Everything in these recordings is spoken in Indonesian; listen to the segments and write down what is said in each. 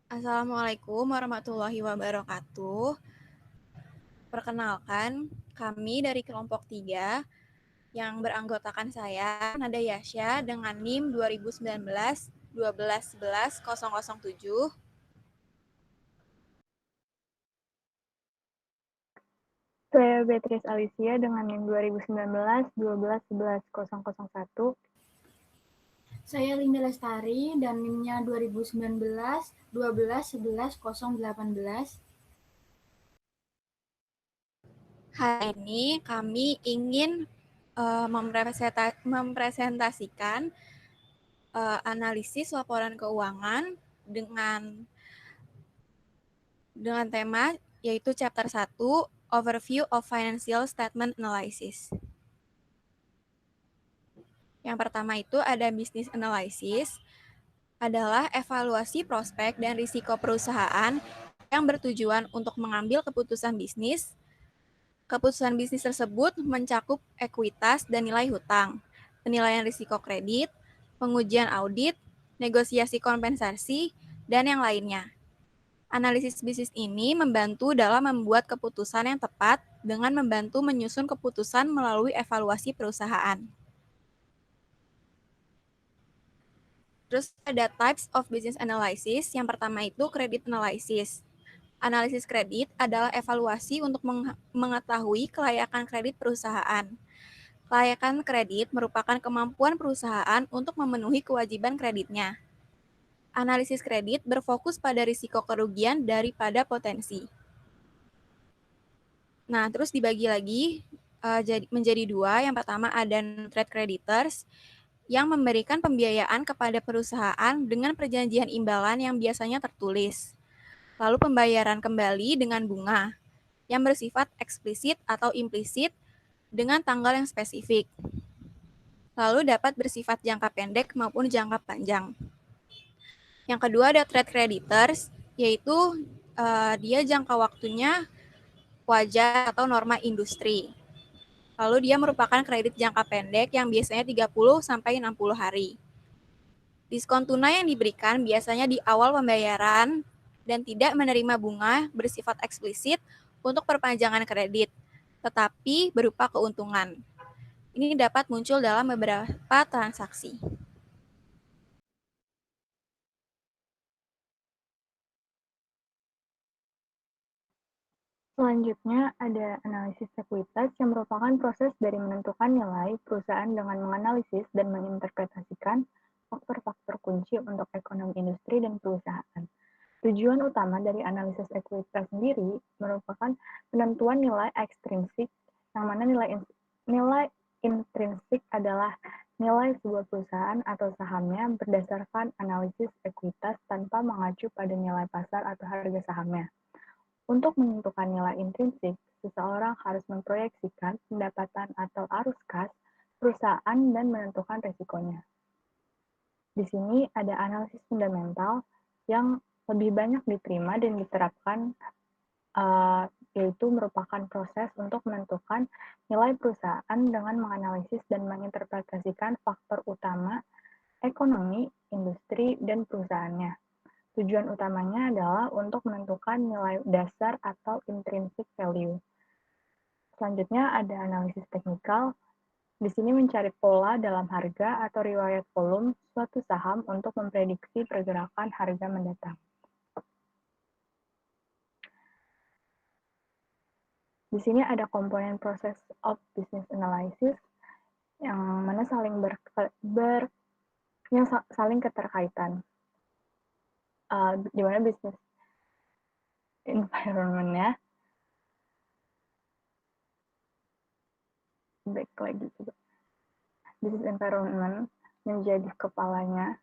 Assalamualaikum warahmatullahi wabarakatuh. Perkenalkan, kami dari kelompok 3 yang beranggotakan saya, Nada Yasya, dengan NIM 2019 1211 007. Saya Beatrice Alicia dengan NIM 2019 1211 001. Saya Linda Lestari dan NIM-nya 2019 12 11 018. Hari ini kami ingin mempresentasikan analisis laporan keuangan dengan tema yaitu chapter 1, Overview of Financial Statement Analysis. Yang pertama itu ada business analysis, adalah evaluasi prospek dan risiko perusahaan yang bertujuan untuk mengambil keputusan bisnis. Keputusan bisnis tersebut mencakup ekuitas dan nilai hutang, penilaian risiko kredit, pengujian audit, negosiasi kompensasi, dan yang lainnya. Analisis bisnis ini membantu dalam membuat keputusan yang tepat dengan membantu menyusun keputusan melalui evaluasi perusahaan. Terus ada types of business analysis. Yang pertama itu credit analysis. Analisis kredit adalah evaluasi untuk mengetahui kelayakan kredit perusahaan. Kelayakan kredit merupakan kemampuan perusahaan untuk memenuhi kewajiban kreditnya. Analisis kredit berfokus pada risiko kerugian daripada potensi. Nah, terus dibagi lagi menjadi dua. Yang pertama ada trade creditors yang memberikan pembiayaan kepada perusahaan dengan perjanjian imbalan yang biasanya tertulis. Lalu pembayaran kembali dengan bunga yang bersifat eksplisit atau implisit dengan tanggal yang spesifik. Lalu dapat bersifat jangka pendek maupun jangka panjang. Yang kedua ada trade creditors, yaitu dia jangka waktunya wajar atau norma industri. Lalu dia merupakan kredit jangka pendek yang biasanya 30-60 hari. Diskon tunai yang diberikan biasanya di awal pembayaran dan tidak menerima bunga bersifat eksplisit untuk perpanjangan kredit, tetapi berupa keuntungan. Ini dapat muncul dalam beberapa transaksi. Selanjutnya ada analisis ekuitas yang merupakan proses dari menentukan nilai perusahaan dengan menganalisis dan menginterpretasikan faktor-faktor kunci untuk ekonomi industri dan perusahaan. Tujuan utama dari analisis ekuitas sendiri merupakan penentuan nilai ekstrinsik, yang mana nilai intrinsik adalah nilai sebuah perusahaan atau sahamnya berdasarkan analisis ekuitas tanpa mengacu pada nilai pasar atau harga sahamnya. Untuk menentukan nilai intrinsik, seseorang harus memproyeksikan pendapatan atau arus kas perusahaan dan menentukan resikonya. Di sini ada analisis fundamental yang lebih banyak diterima dan diterapkan, yaitu merupakan proses untuk menentukan nilai perusahaan dengan menganalisis dan menginterpretasikan faktor utama ekonomi, industri, dan perusahaannya. Tujuan utamanya adalah untuk menentukan nilai dasar atau intrinsic value. Selanjutnya ada analisis teknikal. Di sini mencari pola dalam harga atau riwayat volume suatu saham untuk memprediksi pergerakan harga mendatang. Di sini ada komponen proses of business analysis yang mana saling keterkaitan. Di mana business environment-nya back lagi juga. Business environment menjadi kepalanya.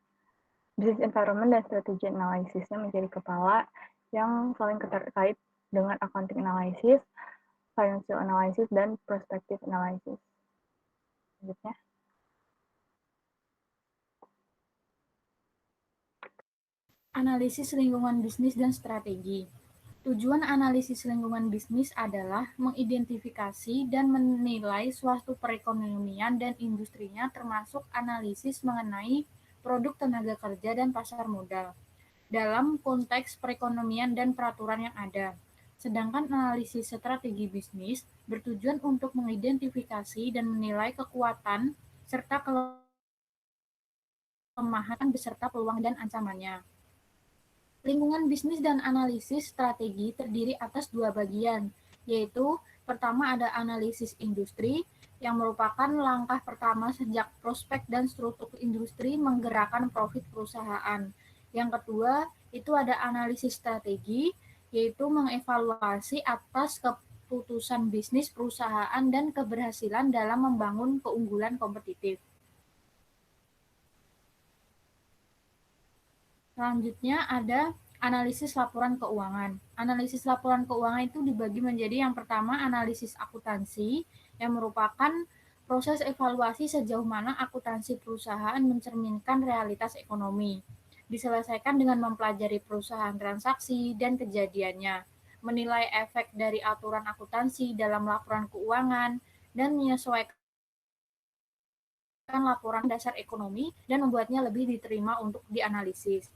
Business environment dan strategi analisisnya menjadi kepala yang saling terkait dengan accounting analysis, financial analysis, dan prospective analysis. Selanjutnya. Analisis lingkungan bisnis dan strategi. Tujuan analisis lingkungan bisnis adalah mengidentifikasi dan menilai suatu perekonomian dan industrinya termasuk analisis mengenai produk tenaga kerja dan pasar modal. dalam konteks perekonomian dan peraturan yang ada. Sedangkan analisis strategi bisnis bertujuan untuk mengidentifikasi dan menilai kekuatan serta kelemahan beserta peluang dan ancamannya. Lingkungan bisnis dan analisis strategi terdiri atas dua bagian, yaitu pertama ada analisis industri, yang merupakan langkah pertama sejak prospek dan struktur industri menggerakkan profit perusahaan. Yang kedua, itu ada analisis strategi, yaitu mengevaluasi atas keputusan bisnis perusahaan dan keberhasilan dalam membangun keunggulan kompetitif. Selanjutnya ada analisis laporan keuangan. Analisis laporan keuangan itu dibagi menjadi yang pertama analisis akuntansi, yang merupakan proses evaluasi sejauh mana akuntansi perusahaan mencerminkan realitas ekonomi. Diselesaikan dengan mempelajari perusahaan transaksi dan kejadiannya, menilai efek dari aturan akuntansi dalam laporan keuangan, dan menyesuaikan laporan dasar ekonomi dan membuatnya lebih diterima untuk dianalisis.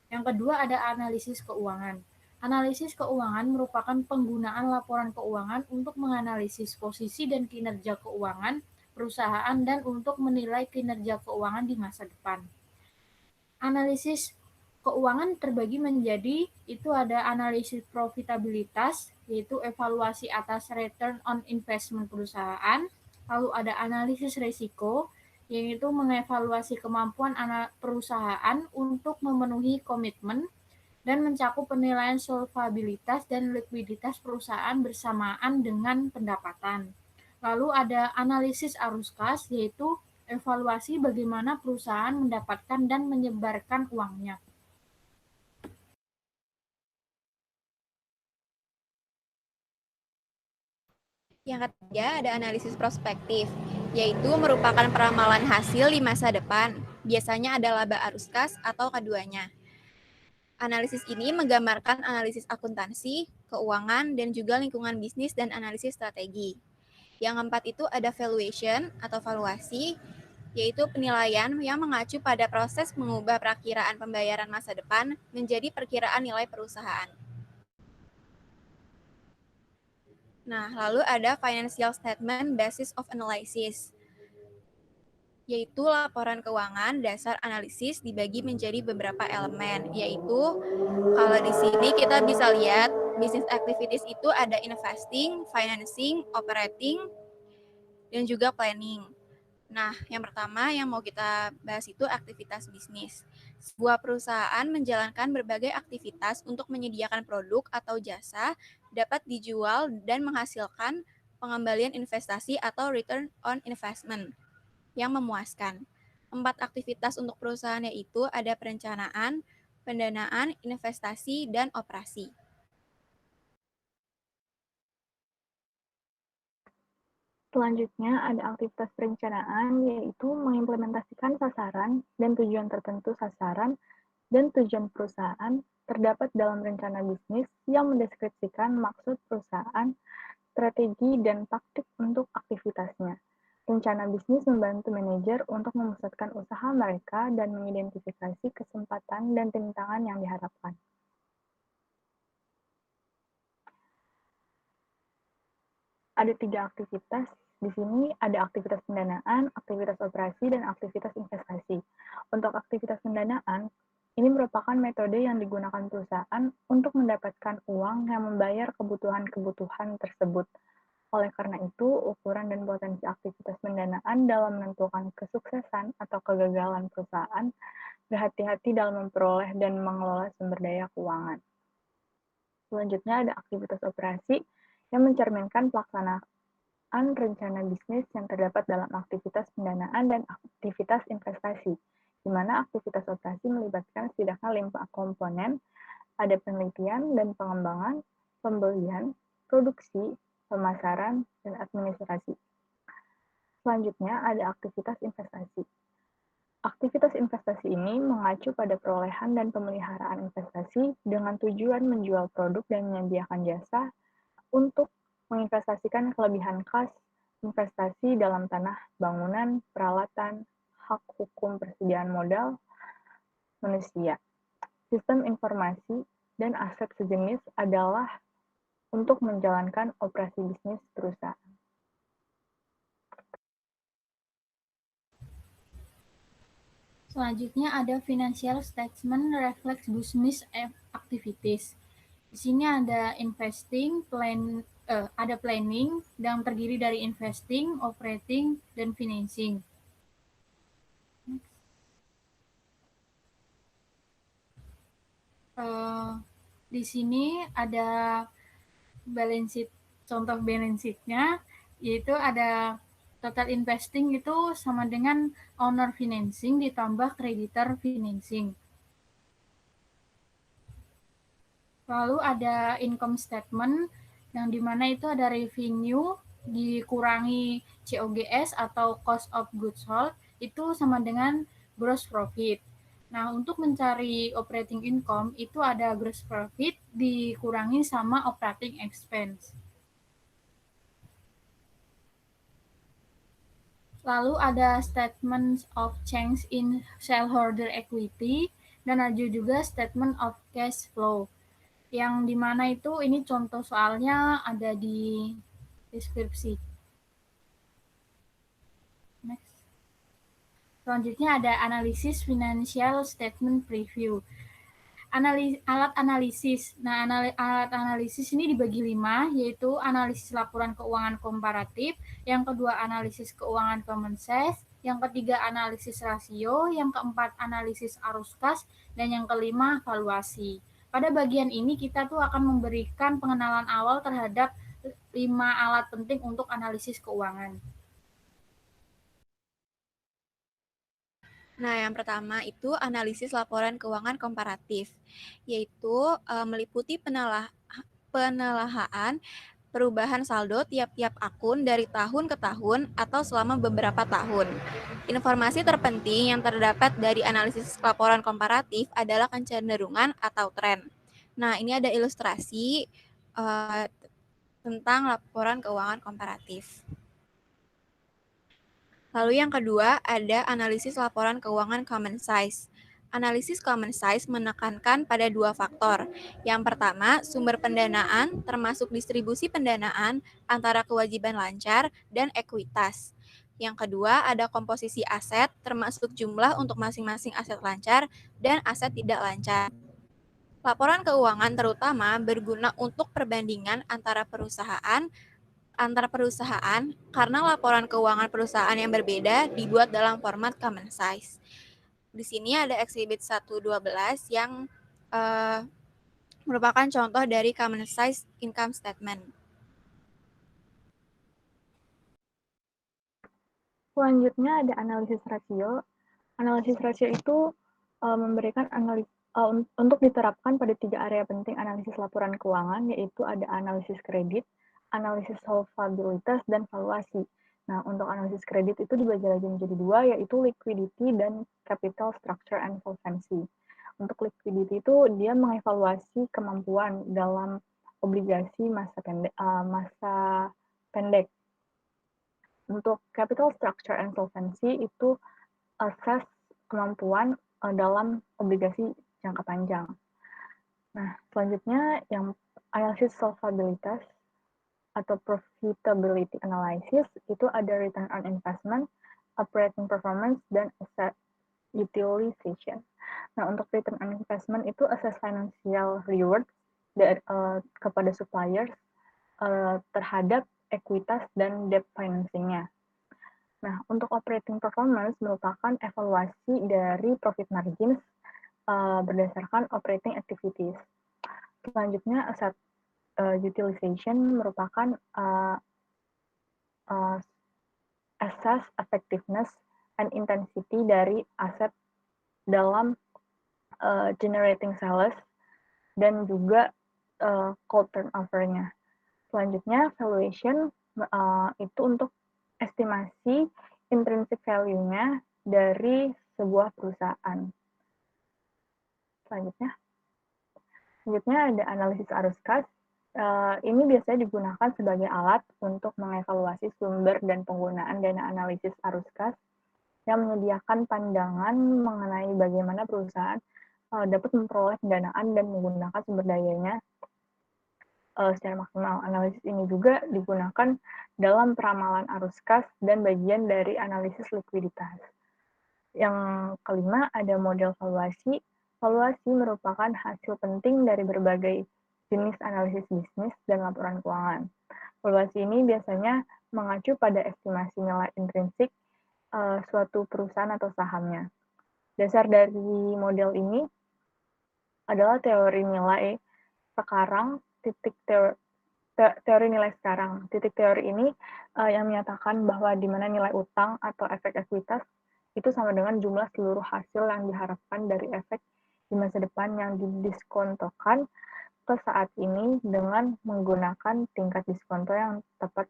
Yang kedua ada analisis keuangan. Analisis keuangan merupakan penggunaan laporan keuangan untuk menganalisis posisi dan kinerja keuangan perusahaan dan untuk menilai kinerja keuangan di masa depan. Analisis keuangan terbagi menjadi itu ada analisis profitabilitas, yaitu evaluasi atas return on investment perusahaan, lalu ada analisis risiko, yaitu mengevaluasi kemampuan perusahaan untuk memenuhi komitmen dan mencakup penilaian solvabilitas dan likuiditas perusahaan bersamaan dengan pendapatan. Lalu ada analisis arus kas, yaitu evaluasi bagaimana perusahaan mendapatkan dan menyebarkan uangnya. Yang ketiga ada analisis prospektif, yaitu merupakan peramalan hasil di masa depan. Biasanya ada laba arus kas atau keduanya. Analisis ini menggambarkan analisis akuntansi, keuangan, dan juga lingkungan bisnis dan analisis strategi. Yang keempat itu ada valuation atau valuasi, yaitu penilaian yang mengacu pada proses mengubah perakiraan pembayaran masa depan menjadi perkiraan nilai perusahaan. Nah, lalu ada financial statement basis of analysis, yaitu laporan keuangan dasar analisis dibagi menjadi beberapa elemen, yaitu kalau di sini kita bisa lihat business activities itu ada investing, financing, operating, dan juga planning. Nah, yang pertama yang mau kita bahas itu aktivitas bisnis. Sebuah perusahaan menjalankan berbagai aktivitas untuk menyediakan produk atau jasa dapat dijual dan menghasilkan pengembalian investasi atau return on investment yang memuaskan. 4 aktivitas untuk perusahaan yaitu ada perencanaan, pendanaan, investasi, dan operasi. Selanjutnya ada aktivitas perencanaan, yaitu mengimplementasikan sasaran dan tujuan tertentu sasaran dan tujuan perusahaan terdapat dalam rencana bisnis yang mendeskripsikan maksud perusahaan, strategi, dan taktik untuk aktivitasnya. Rencana bisnis membantu manajer untuk memusatkan usaha mereka dan mengidentifikasi kesempatan dan rintangan yang diharapkan. Ada 3 aktivitas. Di sini ada aktivitas pendanaan, aktivitas operasi, dan aktivitas investasi. Untuk aktivitas pendanaan, ini merupakan metode yang digunakan perusahaan untuk mendapatkan uang yang membayar kebutuhan-kebutuhan tersebut. Oleh karena itu, ukuran dan potensi aktivitas pendanaan dalam menentukan kesuksesan atau kegagalan perusahaan berhati-hati dalam memperoleh dan mengelola sumber daya keuangan. Selanjutnya ada aktivitas operasi yang mencerminkan pelaksanaan rencana bisnis yang terdapat dalam aktivitas pendanaan dan aktivitas investasi, di mana aktivitas operasi melibatkan setidaknya 5 komponen, ada penelitian dan pengembangan, pembelian, produksi, pemasaran, dan administrasi. Selanjutnya ada aktivitas investasi. Aktivitas investasi ini mengacu pada perolehan dan pemeliharaan investasi dengan tujuan menjual produk dan menyediakan jasa untuk menginvestasikan kelebihan kas, investasi dalam tanah, bangunan, peralatan, hak hukum persediaan modal, manusia. Sistem informasi dan aset sejenis adalah untuk menjalankan operasi bisnis perusahaan. Selanjutnya ada financial statement reflects business activities. Di sini ada ada planning yang terdiri dari investing, operating, dan financing. Di sini ada balance sheet, contoh balance sheet-nya, yaitu ada total investing itu sama dengan owner financing ditambah creditor financing. Lalu ada income statement, yang dimana itu ada revenue dikurangi COGS atau cost of goods sold, itu sama dengan gross profit. Nah, untuk mencari operating income, itu ada gross profit dikurangi sama operating expense. Lalu ada statement of change in shareholder equity, dan ada juga statement of cash flow. Yang dimana itu ini contoh soalnya ada di deskripsi. Next. Selanjutnya ada analisis financial statement preview. Alat analisis. Nah, alat analisis ini dibagi 5, yaitu analisis laporan keuangan komparatif, yang kedua analisis keuangan common size, yang ketiga analisis rasio, yang keempat analisis arus kas, dan yang kelima valuasi. Pada bagian ini kita tuh akan memberikan pengenalan awal terhadap 5 alat penting untuk analisis keuangan. Nah, yang pertama itu analisis laporan keuangan komparatif, yaitu meliputi penelahan perubahan saldo tiap-tiap akun dari tahun ke tahun atau selama beberapa tahun. Informasi terpenting yang terdapat dari analisis laporan komparatif adalah kecenderungan atau tren. Nah, ini ada ilustrasi tentang laporan keuangan komparatif. Lalu yang kedua ada analisis laporan keuangan common size. Analisis common size menekankan pada 2 faktor. Yang pertama, sumber pendanaan termasuk distribusi pendanaan antara kewajiban lancar dan ekuitas. Yang kedua, ada komposisi aset termasuk jumlah untuk masing-masing aset lancar dan aset tidak lancar. Laporan keuangan terutama berguna untuk perbandingan antara perusahaan karena laporan keuangan perusahaan yang berbeda dibuat dalam format common size. Di sini ada exhibit 112 yang merupakan contoh dari common size income statement. Selanjutnya ada analisis rasio. Analisis rasio itu memberikan untuk diterapkan pada 3 area penting analisis laporan keuangan, yaitu ada analisis kredit, analisis solvabilitas, dan valuasi. Nah, untuk analisis kredit itu dibagi lagi menjadi 2, yaitu liquidity dan capital structure and solvency. Untuk liquidity itu dia mengevaluasi kemampuan dalam obligasi masa pendek. Untuk capital structure and solvency itu assess kemampuan dalam obligasi jangka panjang. Nah, selanjutnya yang analisis solvabilitas atau profitability analysis itu ada return on investment, operating performance, dan asset utilization. Nah, untuk return on investment itu assess financial reward kepada suppliers terhadap ekuitas dan debt financing-nya. Nah, untuk operating performance merupakan evaluasi dari profit margins berdasarkan operating activities. Selanjutnya, asset utilization merupakan assess effectiveness and intensity dari aset dalam generating sales dan juga cold turnover-nya. Selanjutnya, valuation itu untuk estimasi intrinsic value-nya dari sebuah perusahaan. Selanjutnya ada analisis arus kas. Ini biasanya digunakan sebagai alat untuk mengevaluasi sumber dan penggunaan dana analisis arus kas yang menyediakan pandangan mengenai bagaimana perusahaan dapat memperoleh pendanaan dan menggunakan sumber dayanya secara maksimal. Analisis ini juga digunakan dalam peramalan arus kas dan bagian dari analisis likuiditas. Yang kelima, ada model valuasi. Valuasi merupakan hasil penting dari berbagai jenis analisis bisnis dan laporan keuangan. Valuasi ini biasanya mengacu pada estimasi nilai intrinsik suatu perusahaan atau sahamnya. Dasar dari model ini adalah teori nilai sekarang, teori nilai sekarang. Titik teori ini yang menyatakan bahwa di mana nilai utang atau efek ekuitas itu sama dengan jumlah seluruh hasil yang diharapkan dari efek di masa depan yang didiskontokan ke saat ini dengan menggunakan tingkat diskonto yang tepat.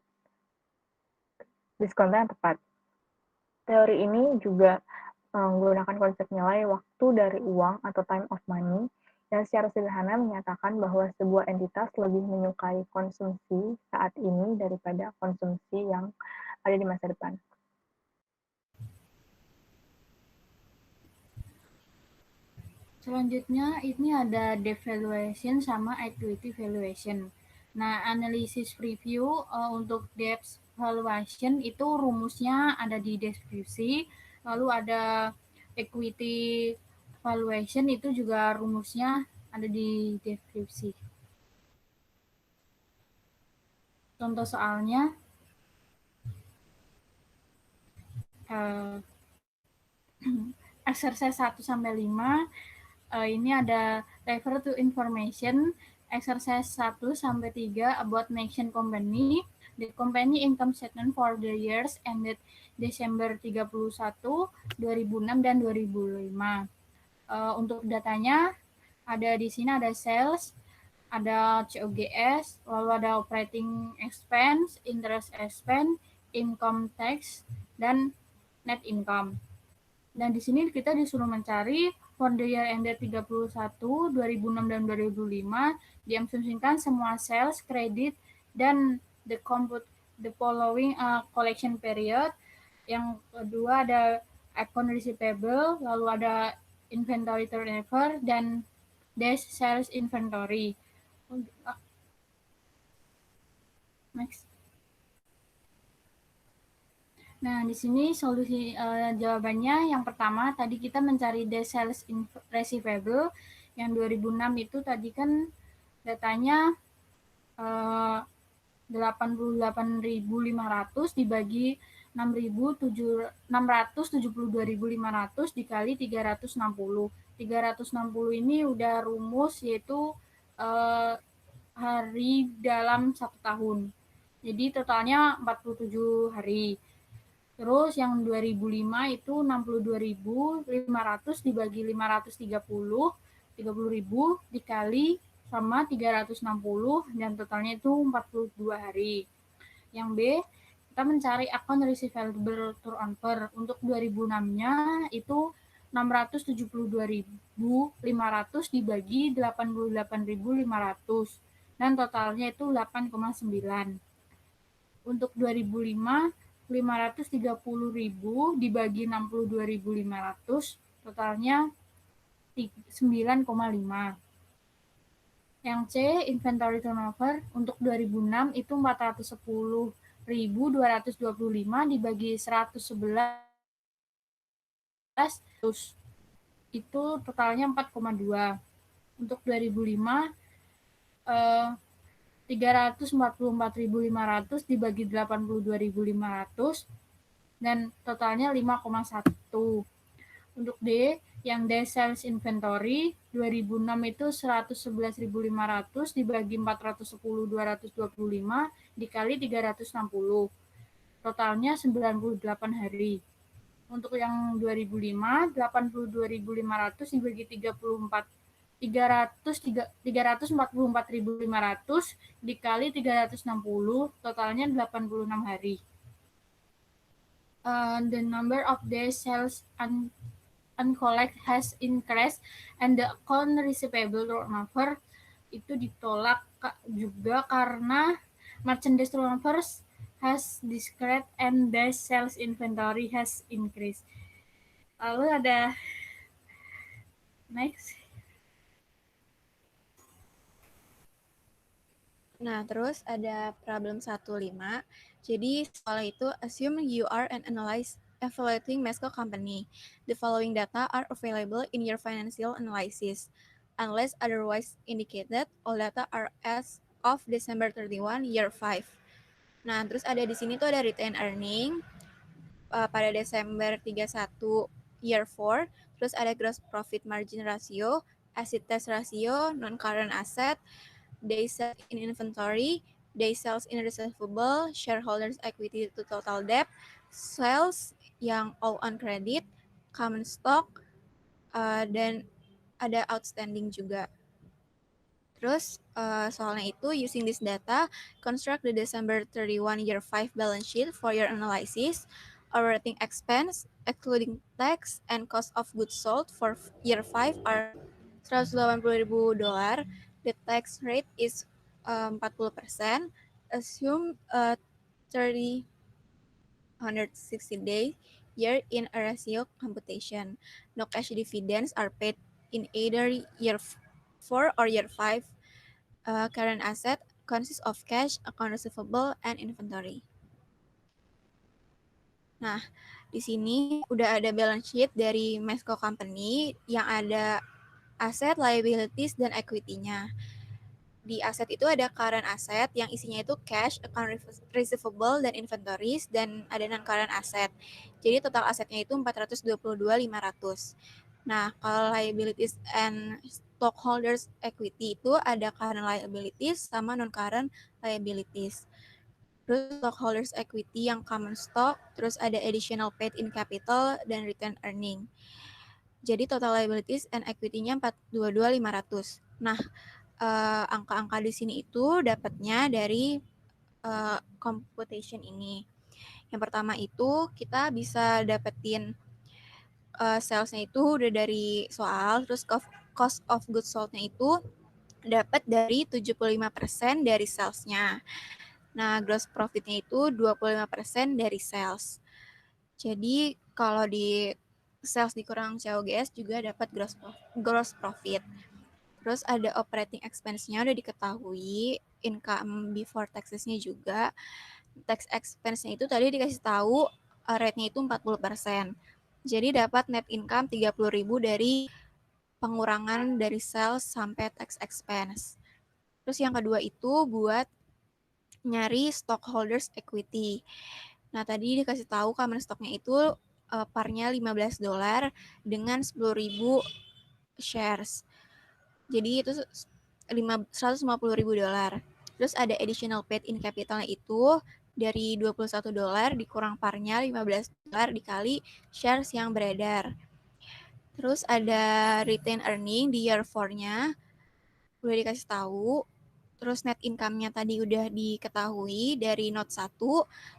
Teori ini juga menggunakan konsep nilai waktu dari uang atau time of money yang secara sederhana menyatakan bahwa sebuah entitas lebih menyukai konsumsi saat ini daripada konsumsi yang ada di masa depan. Selanjutnya ini ada debt valuation sama equity valuation. Nah, analisis preview untuk debt valuation itu rumusnya ada di deskripsi, lalu ada equity valuation itu juga rumusnya ada di deskripsi. Contoh soalnya exercise 1 sampai 5 ini ada refer to information exercise 1 sampai 3 about mention company. The company income statement for the years ended Desember 31, 2006 dan 2005. Untuk datanya ada di sini ada sales, ada COGS, lalu ada operating expense, interest expense, income tax, dan net income. Dan di sini kita disuruh mencari for the year ended 31, 2006 dan 2005, diasumsikan semua sales, kredit, dan the following collection period. Yang kedua ada account receivable, lalu ada inventory turnover, dan days sales inventory. Next. Nah, di sini solusi jawabannya yang pertama tadi kita mencari days sales receivable yang 2006 itu tadi kan datanya 88.500 dibagi 672.500 dikali 360. 360 ini udah rumus yaitu hari dalam 1 tahun. Jadi totalnya 47 hari. Terus yang 2005 itu 62.500 dibagi 530, 30.000 dikali sama 360 dan totalnya itu 42 hari. Yang B, kita mencari account receivable turnover. Untuk 2006-nya itu 672.500 dibagi 88.500 dan totalnya itu 8,9. Untuk 2005 530.000 dibagi 62.500 totalnya 9,5. Yang C, inventory turnover untuk 2006 itu 410.225 dibagi 111 itu totalnya 4,2. Untuk 2005 344.500 dibagi 82.500 dan totalnya 5,1. Untuk D, yang days sales inventory 2006 itu 111.500 dibagi 410.225 dikali 360. Totalnya 98 hari. Untuk yang 2005 82.500 dibagi 344.500 dikali 360 totalnya 86 hari. The number of days sales uncollect has increased and the account receivable turnover itu ditolak juga karena merchandise turnover has decreased and days sales inventory has increased. Lalu ada next. Nah, terus ada problem 15. Jadi, soal itu, assume you are an analyst evaluating Mesco company. The following data are available in your financial analysis. Unless otherwise indicated, all data are as of December 31, year 5. Nah, terus ada di sini tuh ada retained earning pada Desember 31, year 4. Terus ada gross profit margin ratio, asset test ratio, non-current asset, day sales in inventory, day sales in receivable, shareholders equity to total debt, sales yang all on credit, common stock, dan ada outstanding juga. Terus soalnya itu, using this data, construct the December 31 year 5 balance sheet for your analysis. Operating expense, excluding tax and cost of goods sold for year 5 are $180.000. The tax rate is 40%. Assume 360 day year in a ratio computation. No cash dividends are paid in either year 4 or year 5. Current asset consists of cash, account receivable, and inventory. Nah, di sini udah ada balance sheet dari Mesco Company yang ada aset, liabilities, dan equity-nya. Di aset itu ada current asset yang isinya itu cash, account receivable, dan inventories, dan ada non-current asset. Jadi total asetnya itu 422.500. Nah, kalau liabilities and stockholders equity itu ada current liabilities sama non-current liabilities. Terus stockholders equity yang common stock, terus ada additional paid in capital, dan retained earning. Jadi total liabilities and equity-nya 422.500. Nah, angka-angka di sini itu dapatnya dari computation ini. Yang pertama itu kita bisa dapetin salesnya itu udah dari soal, terus cost of goods sold-nya itu dapat dari 75% dari salesnya. Nah, gross profit-nya itu 25% dari sales. Jadi kalau di sales dikurang COGS juga dapat gross profit. Terus ada operating expense-nya udah diketahui, income before taxes-nya juga. Tax expense-nya itu tadi dikasih tahu rate-nya itu 40%. Jadi dapat net income 30.000 dari pengurangan dari sales sampai tax expense. Terus yang kedua itu buat nyari stockholders equity. Nah, tadi dikasih tahu common stock-nya itu parnya $15 dengan 10.000 shares. Jadi itu $150.000. Terus ada additional paid in capital-nya itu dari $21 dikurang parnya $15 dikali shares yang beredar. Terus ada retain earning di year 4-nya udah dikasih tahu. Terus net income-nya tadi udah diketahui dari note 1.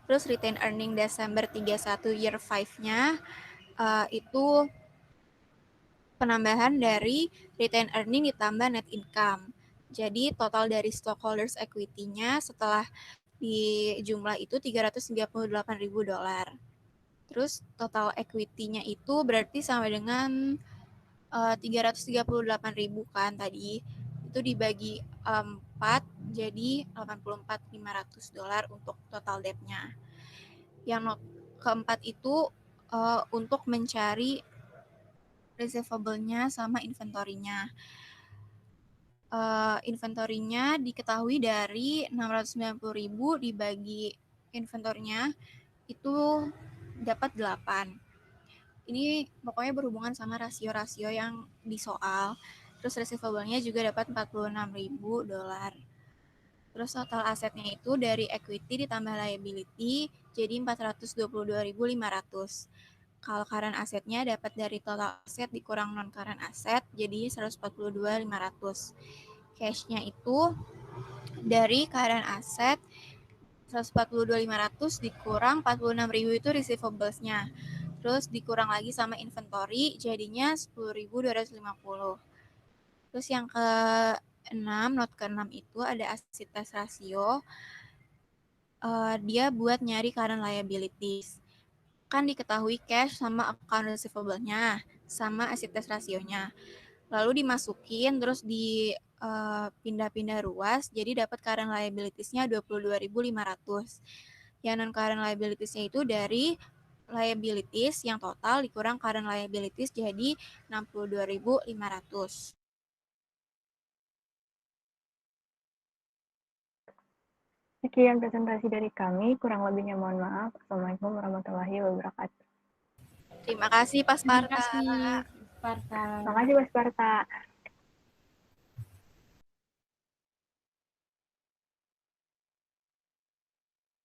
Terus retain earning Desember 31 year 5-nya itu penambahan dari retain earning ditambah net income. Jadi total dari stockholders equity-nya setelah di jumlah itu $338.000. Terus total equity-nya itu berarti sama dengan 338.000 kan tadi. Itu dibagi 4 jadi $84.500 untuk total debt-nya. Yang keempat itu untuk mencari receivable-nya sama inventory-nya. Inventory-nya diketahui dari 690.000 dibagi inventory-nya itu dapat 8. Ini pokoknya berhubungan sama rasio-rasio yang di soal. Terus receivable-nya juga dapat $46.000. Terus total asetnya itu dari equity ditambah liability jadi 422.500. Kalau current asetnya dapat dari total aset dikurang non current aset jadi 142.500. Cash-nya itu dari current aset 142.500 dikurang 46.000 itu receivables-nya. Terus dikurang lagi sama inventory jadinya 10.250. Terus yang ke-6, note ke-6 itu ada asset test ratio. Dia buat nyari current liabilities. Kan diketahui cash sama account receivable-nya, sama asset test ratio-nya. lalu dimasukin terus di pindah-pindah ruas, jadi dapat current liabilities-nya 22.500. Yang non-current liabilities-nya itu dari liabilities yang total dikurang current liabilities jadi 62.500. Sekian presentasi dari kami, kurang lebihnya mohon maaf. Assalamualaikum warahmatullahi wabarakatuh. Terima kasih Pak Terima Sparta. kasih, Parta. Terima kasih, Mas Parta.